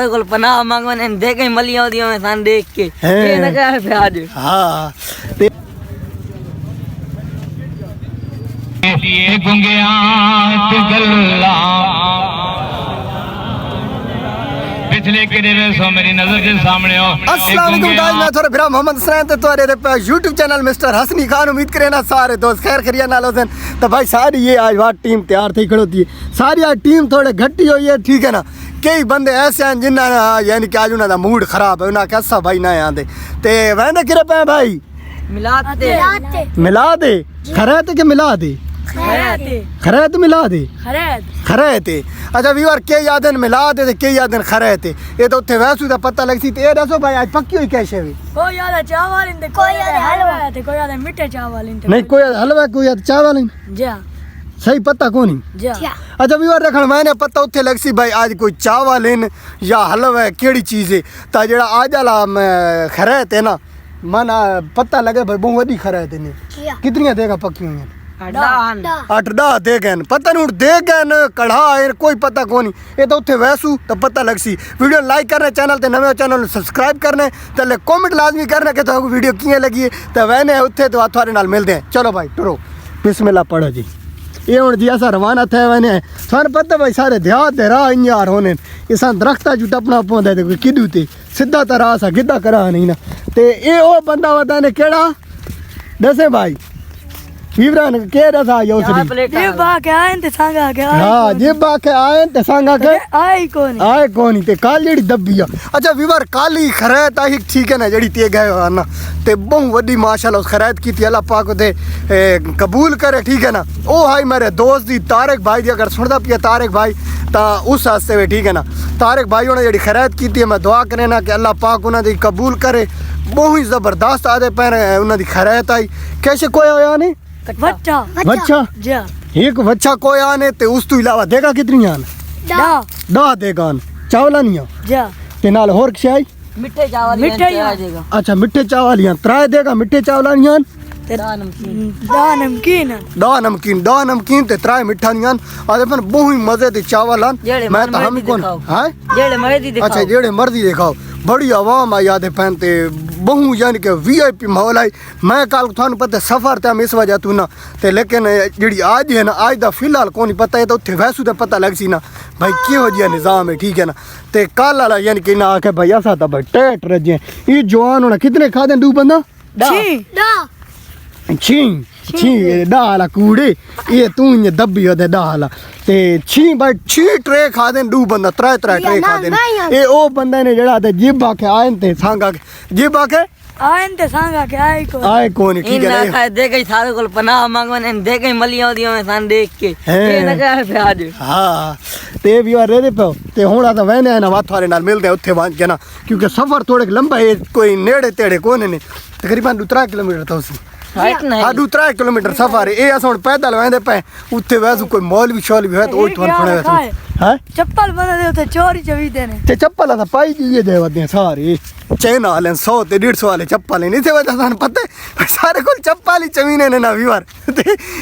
कोल पनाह मांगवन इन देखे मलियां ओदियां में सान देख के ये ना कह पे आज हां ये गुंगिया तू गल्ला पिछले किरे सो मेरी नजर के सामने हो। अस्सलाम वालेकुम गाइस, मैं थोड़ा फिर मोहम्मद सैन ते तोरे दे YouTube channel mister Hasani Khan. उम्मीद करे ना सारे दोस्त खैर खरिया नाल होसन। तो भाई सारी ये आज वाट टीम तैयार थी खड़ोती है। सारी आज टीम थोड़े घटी हुई है, ठीक है ना। कई बंदे ऐसे हैं जिन्ना यानी कि आज उन्होंने मूड खराब है, उन्हें कैसा भाई ना आंदे ते वैंदे किरे पे भाई मिला दे खरैत के मिला दे खरैत मिला दे खरैत। अच्छा व्यूअर के यादन मिला दे के यादन खरैत ये तो उत्थे वैसू दा पता लगसी। ते दसो भाई आज पक्की हुई कैसे हुई? कोई याद चावल इंदे, कोई याद हलवा थे, कोई याद मीठे चावल इंदे। नहीं कोई हलवा कोई याद चावल जा सही पता कोनी जा। अच्छा व्यूअर रखण मैंने पता उत्थे लगसी भाई आज कोई चावल इन या हलवा है केड़ी चीज है। ता जेड़ा आज वाला खरैत है ना मना पता लगे भाई बहुत वडी खरैत ने कितनी देगा पक्की हुई 8-10 दे गए पता नहीं दे गए कढ़ा है कोई पता को नहीं। ये तो उत्थे वैसू तो पता लगसी। वीडियो लाइक करने चैनल ते नवे चैनल सब्सक्राइब करने ते कमेंट लाजमी करने कि तो वीडियो किए लगी है तो वैने उत्थे तो थोड़े नाल मिलते हैं। चलो भाई टुरो बिस्मिल्लाह पढ़ो जी। ये हूँ जी असा रवाना थे वैने थाने पता भाई सारे देहात दे राह इयार होने इसा दरख्ता चू टपना पौंदा ते किडू ते सीधा तो राह सा गिद्दा करा नहीं ना। ते ये ओ बंदा वदा ने केड़ा दसे भाई इब्रान के रसा योसरी जे बाके आए ते सांगा के हां जे बाके आए ते सांगा के आए कोनी ते काल जेडी दब्बी आ। अच्छा वीवर काली खरैत आई ठीक है ना जेडी ते गए हो ना ते बहुत वड्डी माशाल्लाह उस खरैत की थी अल्लाह पाक दे कबूल करे, ठीक है ना। ओ हाई मेरे दोस्त दी तारिक भाई दी अगर सुनदा पिया तारिक भाई ता उस वास्ते वे ठीक है ना। तारिक भाई ने जेडी खरैत की थी मैं दुआ करे ना कि अल्लाह पाक उन्हां दी कबूल करे। बहुत ही जबरदस्त आदे पैर उन्हां दी खरैत आई कैसे कोई होया नहीं बच्चा जा एक बच्चा कोई आने ते उस तो इलावा देगा कितनी आन दा देगा चावल नहीं जा ते नाल होर खियाई मिठे चावल आ जाएगा। अच्छा मिठे चावल यहाँ त्राय देगा मिठे चावल नहीं आन दा नमकीन ते त्राय मिठा नहीं आन आदे पर बहुत ही मजे दे चावल आन। मैं तो हम कौन हां अच्छा जेड़े मर्जी दिखाओ बड़ी आवाम आई आदे पहनते बहु यानी कि VIP माहौल आई। मैं कल थानू पता सफर ते हम इस वजह तू ना ते लेकिन जेड़ी आज है ना आज दा फिलहाल कोनी पता है तो उत्थे वैसू ते पता लग सी ना भाई किहो जिहा निजाम है, ठीक है ना। ते कल वाला यानी कि ना आके भाई ऐसा था भाई टेट रजे ये जवान होना कितने खादे दू बंदा छी डाला कूड़े ये तू ये दब्बी होदे डाला ते छी भाई छी ट्रे खादे दू बंदा त्रै ट्रे खादे ए ओ बंदे ने जेड़ा ते जिब्बा के आए ते सांगा के जिब्बा के आए ते सांगा के आए कोनी ठीक है इन देखे सारे कोल पनाह मांगवन इन देखे मलियां ओदियां में सान देख के ये ना कह पे आज हां ते भी रे दे पे ते हुणा तो वहने ना वाथारे नाल मिलदे उत्थे वांच के ना क्योंकि सफर थोड़े लंबा है कोई नेड़े तेड़े कोने ने तकरीबन 2-3 किलोमीटर तो सी हाँ 2-3 किलोमीटर सफर है। ये अस पैदल वेंदे पे उत्थे वैसू कोई मॉल भी शॉल भी है तो ओई थोन सुने वैसू हैं चप्पल बना दे उते चोरी चवीदे ने ते चप्पल दा पाई दिए दे वदे सारे चैन वाले 100 ते 150 वाले चप्पल नहीं थे वजह सन पता सारे को चप्पल ही चवीने ने ना व्यूअर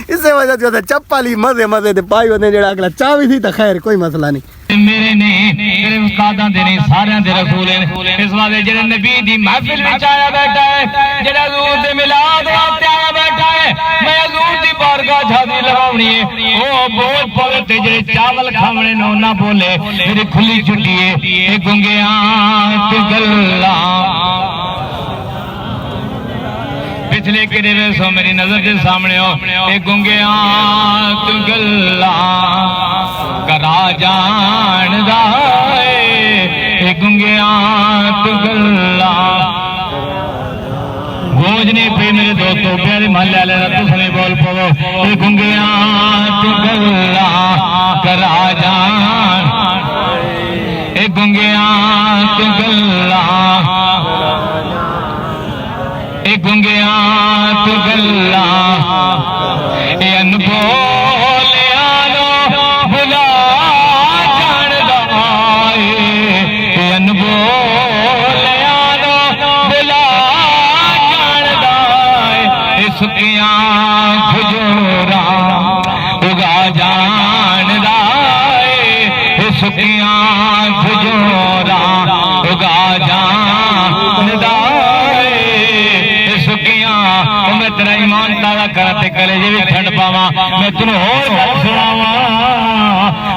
इससे वजह से चप्पल ही मजे दे पाई वदे जेड़ा अगला चावी थी तो खैर कोई मसला नहीं। मेरे ने तेरे उस्तादां दे नहीं सारे दे रसूल ने इस वाले जेड़ा नबी दी महफिल विच आया बैठा है जेड़ा हजूर दे मिलाद वास्ते आया बैठा है मैं हजूर दी बारगाह झादी लगावनी है ओ बोल पवे ते जेड़े चावल खावणे नो ना बोले मेरी खुली छुट्टी है ए गुंगिया तू गल्ला पिछले किरे सो मेरी नजर के सामने हो। ए गुंगिया तू गल्ला करा जानदा ए गुंगिया तू गल्ला बोझ नहीं पे मेरे दोस्तों प्यारे महल्ले वाले रत्तू सने बोल पवो ए गुंगिया तू गल्ला करा जान ए गुंगिया तू गल्ला ए गुंगिया तू गल्ला ए अनबोल आलो भुला जानदा ए अनबोल आलो भुला जानदा ए सुकियां खजूरा उगा जानदा ए सुकियां खजूरा जान निदाए सुखियां मैं तेरा ईमान ताजा करते कलेजे भी ठंड पावा मैं तुम होर गल सुनावा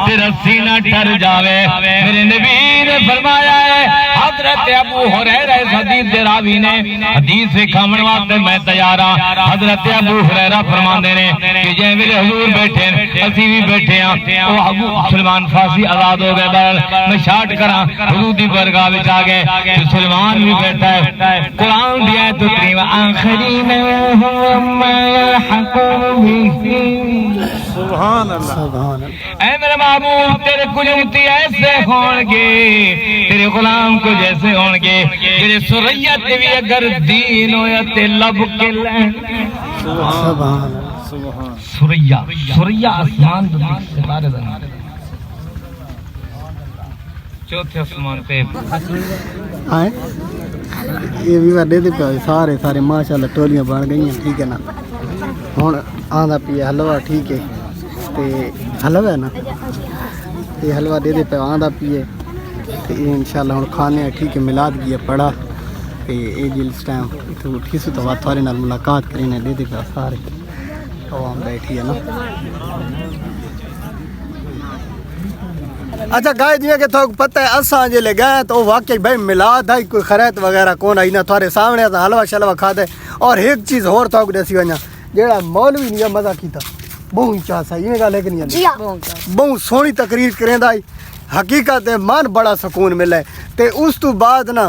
तेरा सीना डर जावे मेरे नबी ने फरमाया है हजरत अबू हुरैरा हदीस दे रावी ने हदीस सिखावन वास्ते मैं तैयार हां हजरत अबू हुरैरा फरमांदे ने कि जे मेरे हुजूर बैठे असि भी बैठे हां ओ अबू सलमान फारसी आजाद हो गए मैं शाट करा हुजूर दी बरगाह विच आ गए सलमान भी बैठा है कुरान दिया तो तरीम आखिरी में सुभान अल्लाह सुभान अल्लाह। ऐ मेरे महबूब तेरे कुछ उम्मती ऐसे होंगे तेरे गुलाम कुछ ऐसे होंगे तेरे सुरैया ते भी अगर दीन होया ते लब के लैन सुभान सुभान सुरैया सुरैया आसमान दे सितारे दा चौथे आसमान पे आए ये भी वड्डे ते सारे सारे माशाल्लाह टोलियां बन गई ठीक है ना हुन आंदा पिया हलवा ठीक है ते हलवा है ना ये हलवा दे पे आंदा पिए ते इंशाल्लाह हुन खाने ठीक है मिलाद की पड़ा ते ये जिस टाइम तो उठी सु तो थोड़े नाल मुलाकात करने दे पे सारे आवाम बैठी है ना। अच्छा गाय जियां कि तो पता है असां जे ले गए तो वाकई भाई मिलाद है कोई खैरत वगैरह कौन आई ना थारे सामने तो हलवा शलवा खाते और एक चीज़ होर तो दसी वना जेड़ा मौलवी नहीं मजा कीता बहु चाह सा ये गल है कि नहीं बहु सोहनी तकरीर करेंदा हकीकत है मन बड़ा सुकून मिले ते उस तो बाद ना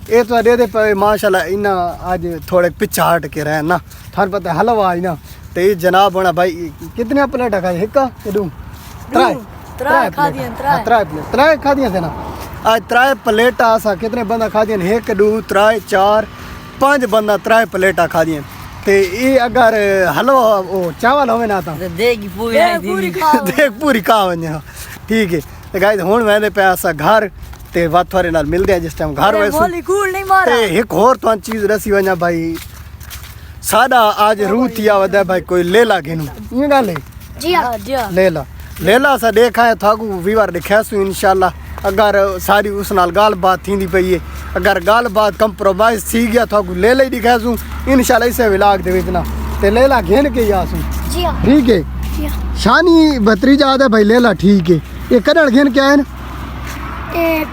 ये तो दे पे माशाल्लाह इन्ना आज थोड़े पिछा हट के रहे ना थान पता है हलवा आई ना ते जनाब होना भाई कितने प्लेट खाई एक दू त्रै खा दिया थे ना आज त्रै प्लेटा असा कितने बंदा खा दिया एक दू त्रै चार पांच बंदा त्रै प्लेटा खा दिया ते ये अगर हलवा वो चावल होवे ना तो देख पूरी खा वने ठीक है ते गाइस हुन मैंने पे असा घर ते बात थोड़े नाल मिलदे जिस टाइम घर वैसे ते एक और तो चीज रसी वना भाई सादा आज रूह थिया वदा भाई कोई लेला घेनु ये गल है जी हां लेला लेला सा देखा है थाकू वीवर दिखासू इंशाल्लाह अगर सारी उस नाल गाल बात थींदी पई है अगर गाल बात कंप्रोमाइज थी गया थाकू ले ले दिखासू इंशाल्लाह इसे विलाग दे विच ना ते लेला घेन के यासू जी हां ठीक है शानी भत्रीजा आदा भाई लेला ठीक है ये कदड़ घेन क्या है ए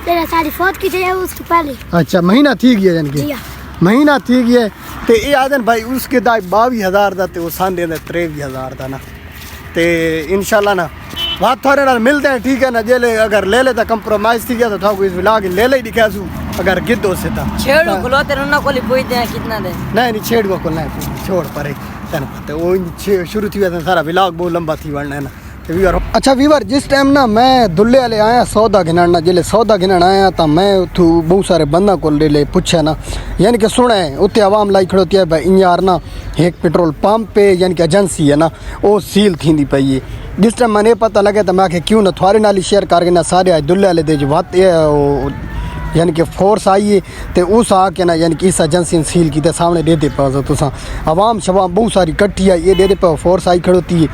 तेरा सारी फौत की थे उसके पहले अच्छा महीना थी गया यानी कि जी हां महीना थी गया ते ये आदन भाई उसके दाई 22,000 दा ते वो सांदे दे 23,000 दा ना ते इंशाल्लाह ना बात थोड़े नाल मिलते हैं ठीक है ना जेले अगर ले ले तो कंप्रोमाइज थी गया तो था कोई विलाग ले ले दिखासू अगर गिद्दो से था छेड़ो खलोते उन्ना कोली पूछते हैं कितना दे नहीं छेड़ को नहीं छोड़ परे तन पता वो शुरू थी था सारा विलाग बहुत लंबा थी वरना है ना वीवर अच्छा वीवर जिस टाइम ना मैं दुल्ले वाले आया सौदा गिनण ना जिले सौदा गिनण आया तो मैं उथू बहुत सारे बंदा को ले पूछा ना यानी कि सुने उत्ते आवाम लाई खड़ोती है भाई यार ना एक पेट्रोल पंप पे यानी कि एजेंसी है ना वो सील थी पई है जिस टाइम मैंने पता लगे तो मैं क्यों ना थोड़े नाल शेयर करके ना सारे आज दुल्ले वाले दे जो बात यानी कि फोर्स आई है तो उस आके ना यानी कि इस एजेंसी ने सील की सामने दे दे पाओ तुसा आवाम शवाम बहुत सारी कट्ठी आई ये दे पाओ फोर्स आई खड़ोती है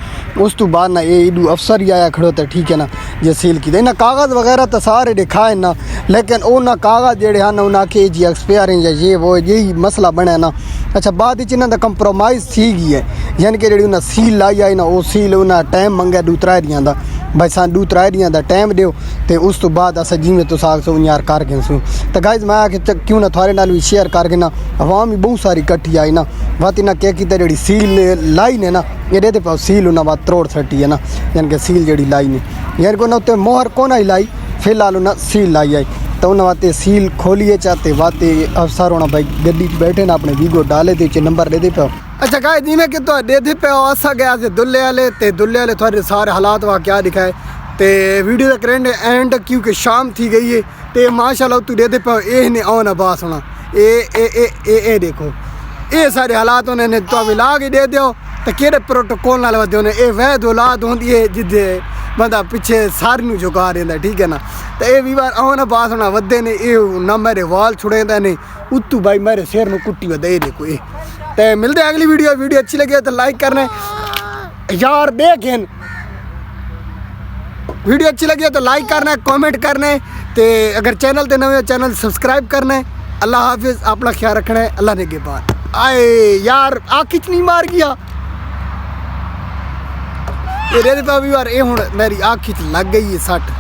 उस तो बाद ना ये इडू अफसर ही आया खड़ोता ठीक है ना ये सील की इन्हें कागज़ वगैरह तो सारे दिखाए ना लेकिन उन्हें कागज़ जेड़े हैं ना उन्हें आखे जी एक्सपायर या ये वो यही मसला बने ना अच्छा बाद इन्हों का कंप्रोमाइज़ थी गई है यानी कि जी उन्हें सील लाई आई ना वो सील उन्हें टाइम मंगे 2-3 दियां का भाई सा 2-3 दियां का टाइम दो तो उस तो बाद अस जिमें तुस आखो यार कर गए सू तो गाइज मैं आके क्यों ना थोड़े नाल भी शेयर करके ना आवाम भी बहुत सारी कट्ठी आई ना बात इन्हें क्या किया जी सील लाई ने ना ये दे पाओ सील उन्हें बात त्रोड़ सटी है ना यानी कि सील जी लाई ने यानी कि उन्हें मोहर कौन आई लाई फिलहाल उन्हें सील लाई आई तो उन्हें वाते सील खोलिए चाहते वाते अफसर होना भाई गड्डी बैठे ना अपने वीगो डाले थे नंबर दे पाओ अच्छा गाय जिमें कि तो दे पे असा गया से दुल्ले वाले थोड़े सारे हालात वहाँ क्या दिखाए तो वीडियो का करेंगे एंड क्योंकि शाम थी गई है तो माशाल्लाह तू दे पे ये ने आना बास होना ए देखो ये सारे हालात उन्होंने तो मिला के दे दो तो केड़े प्रोटोकॉल नाल वधे ने ये वैध औलाद होंदी है जिदे बंदा पिछे सारी नूं झुका देंदा ठीक है ना तो ये भी बार आना बास होना वधे ने ये ना मेरे वाल छुड़ेंदा ने उत्तू भाई मेरे सिर में कुट्टी वधे देखो ये तो मिलते हैं अगली वीडियो अच्छी लगी तो लाइक करना यार देखें वीडियो अच्छी लगी तो लाइक करना कमेंट करना ਤੇ ਅਗਰ ਚੈਨਲ ਤੇ ਨਵੇਂ ਹੋ ਚੈਨਲ ਸਬਸਕ੍ਰਾਈਬ ਕਰਨਾ ਹੈ। ਅੱਲਾ ਹਾਫਿਜ਼, ਆਪਣਾ ਖਿਆਲ ਰੱਖਣਾ ਹੈ। ਅੱਲਾ ਨੇ ਬਾਤ ਆਏ ਯਾਰ ਆ ਕਿਚਨੀ ਮਾਰ ਗਿਆ ਇਹ ਰੇ ਭਾਬੀ ਯਾਰ ਇਹ ਹੁਣ ਮੇਰੀ ਅੱਖ 'ਚ ਲੱਗ ਗਈ ਹੈ ਸੱਟ।